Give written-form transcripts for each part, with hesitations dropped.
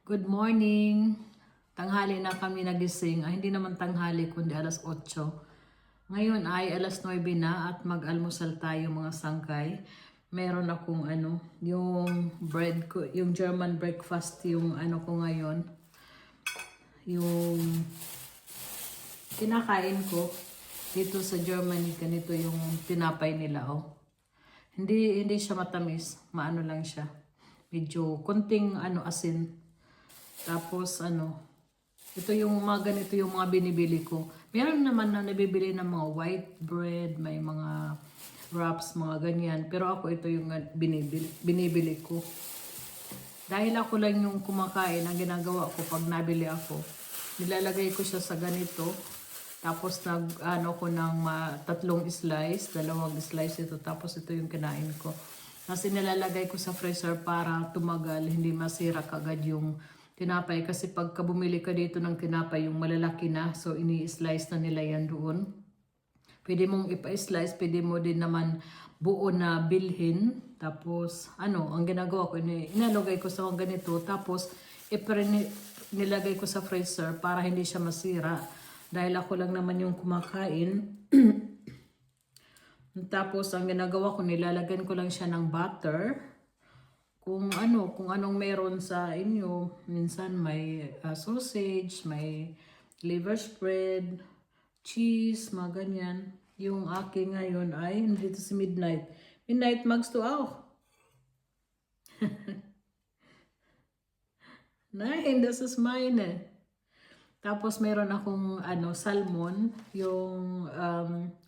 Good morning! Tanghali na kami nagising. Hindi naman tanghali kundi alas 8. Ngayon ay alas 9 na at mag-almusal tayo mga sangkay. Meron akong yung bread ko, yung German breakfast, yung ko ngayon. Yung kinakain ko dito sa Germany, ganito yung tinapay nila, oh. Hindi siya matamis, maano lang siya. Medyo konting asin. Tapos ito yung mga ganito yung mga binibili ko. Meron naman na nabibili ng mga white bread, may mga wraps, mga ganyan. Pero ako ito yung binibili ko. Dahil ako lang yung kumakain, ang ginagawa ko pag nabili ako, nilalagay ko siya sa ganito. Tapos ko ng 3 slice, 2 slice ito. Tapos ito yung kinain ko. Kasi nilalagay ko sa freezer para tumagal, hindi masira kagad yung tinapay. Kasi pagka bumili ka dito ng tinapay, yung malalaki na, so ini-slice na nila yan doon. Pwede mong ipa-slice, pwede mo din naman buo na bilhin. Tapos, ang ginagawa ko, inalagay ko sa ganito. Tapos, nilagay ko sa freezer para hindi siya masira. Dahil ako lang naman yung kumakain. Tapos, ang ginagawa ko, nilalagyan ko lang siya ng butter. Kung anong meron sa inyo. Minsan may sausage, may liver spread, cheese, mga ganyan. Yung aking ngayon ay, dito si Midnight. Midnight, magst du auch? Nein, das ist meine. Tapos meron akong salmon, yung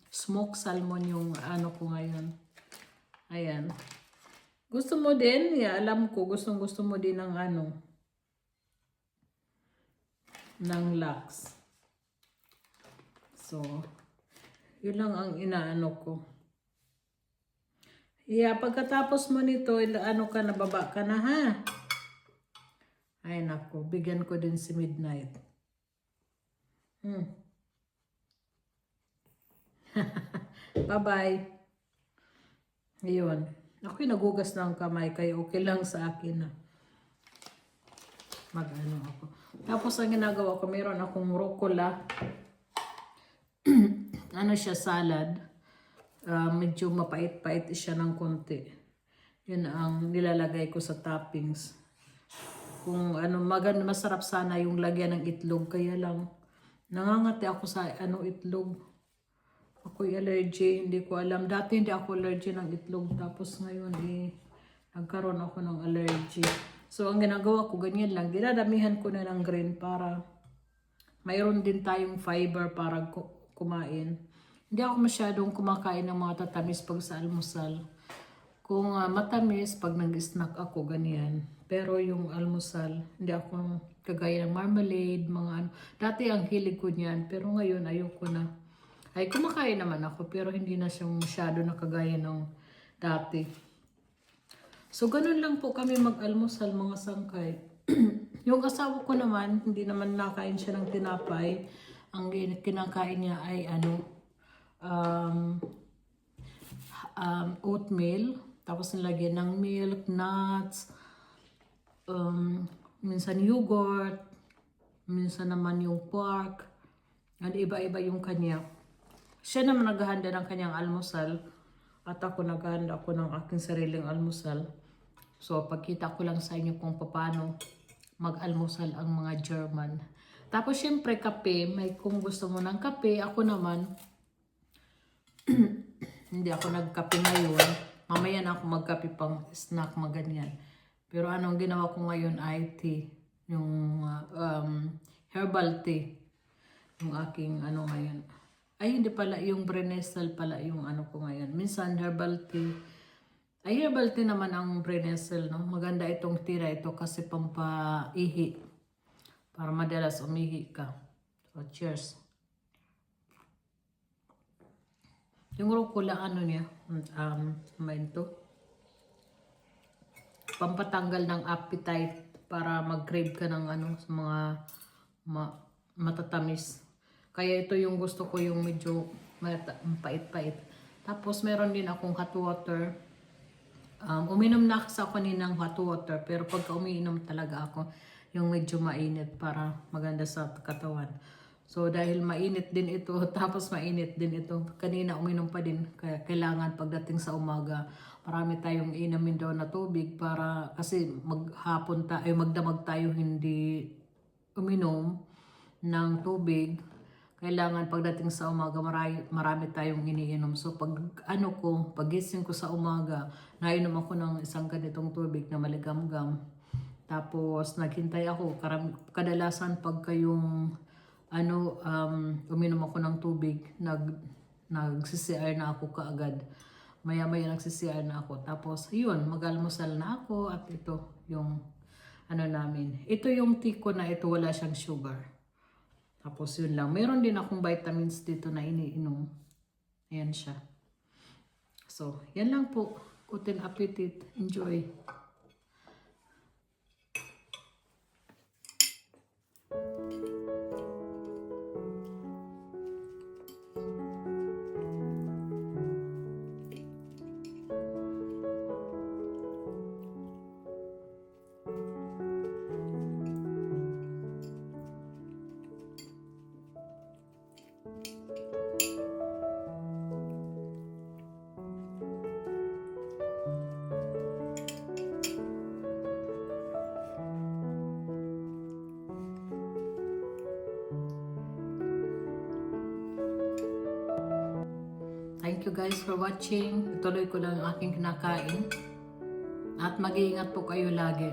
smoked salmon yung ko ngayon. Ayan. Gusto mo din? Yeah, alam ko, gusto mo din ng ng lax. So, yun lang ang inaano ko. Yeah, pagkatapos mo nito, ka, nababa ka na ha. Ay nako, bigyan ko din si Midnight. Bye-bye. Ayun. Ako'y nagugas ng kamay, kaya okay lang sa akin na ako. Tapos ang ginagawa ko, meron akong rucola. Siya, salad. Medyo mapait-pait siya ng konti. Yun ang nilalagay ko sa toppings. Kung masarap sana yung lagyan ng itlog, kaya lang nangangati ako sa itlog. Ako'y allergy, hindi ko alam. Dati hindi ako allergy ng itlog, tapos ngayon nagkaroon ako ng allergy. So ang ginagawa ko, ganyan lang. Dinadamihan ko na ng green para mayroon din tayong fiber para kumain. Hindi ako masyadong kumakain ng mga tatamis pag sa almusal. Kung matamis, pag nag-snack ako, ganyan. Pero yung almusal, hindi ako kagaya ng marmalade, mga Dati ang hilig ko niyan, pero ngayon ayoko na. Ay, kumakain naman ako, pero hindi na siya masyado nakagaya ng dati. So, ganun lang po kami mag-almusal, mga sangkay. Yung asawa ko naman, hindi naman nakain siya ng tinapay. Ang kinakain niya ay oatmeal. Tapos nilagyan ng milk, nuts, minsan yogurt, minsan naman yung pork. At iba-iba yung kanya. Siya naman naghahanda ng kanyang almusal at ako naghahanda ako ng aking sariling almusal. So, pagkita ko lang sa inyo kung paano mag-almusal ang mga German. Tapos, syempre, kape. Kung gusto mo ng kape, ako naman, hindi ako nagkape ngayon. Mamaya na ako magkape pang snack, maganyan. Pero anong ginawa ko ngayon ay tea. Yung herbal tea. Yung aking ngayon. Ay, hindi pala. Yung Brenessel pala yung ko ngayon. Minsan, herbal tea. Ay, herbal tea naman ang Brenessel, no? Maganda itong tira ito kasi pampaihi. Para madalas umihi ka. So, cheers. Yung rucola, niya? Ito. Pampatanggal ng appetite para mag-crave ka ng sa mga matatamis. Kaya ito yung gusto ko, yung medyo pait-pait. Tapos meron din akong hot water. Uminom na ako sa kaninang hot water, pero pagka umiinom talaga ako, yung medyo mainit para maganda sa katawan. So dahil mainit din ito, tapos mainit din ito, kanina uminom pa din, kaya kailangan pagdating sa umaga, marami tayong inamin daw na tubig para kasi maghapon magdamag tayo hindi uminom ng tubig. Kailangan pagdating sa umaga marami tayong iniinom. So pagising ko sa umaga, nainom ako ng isang ganitong tubig na maligamgam. Tapos naghintay ako, kadalasan pagka yung uminom ako ng tubig, nag-CCR na ako kaagad. Maya-maya nag-CCR na ako. Tapos, yun, mag-almusal na ako at ito yung namin. Ito yung tiko na ito, wala siyang sugar. Tapos yun lang. Meron din akong vitamins dito na iniinom. Ayan siya. So, yan lang po. Guten Appetit. Enjoy. Thank you guys for watching. Ituloy ko lang ang aking kinakain. At mag-iingat po kayo lagi.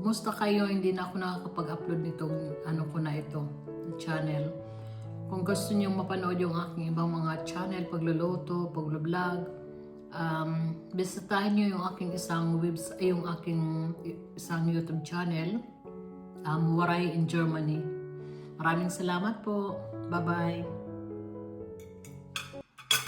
Kumusta kayo? Hindi na ako nakakapag-upload nitong ko na ito, channel. Kung gusto niyo mapanood yung aking ibang mga channel, pagluluto, pag-vlog, bisitahin niyo yung aking isang YouTube channel, Waray in Germany. Maraming salamat po. Bye-bye.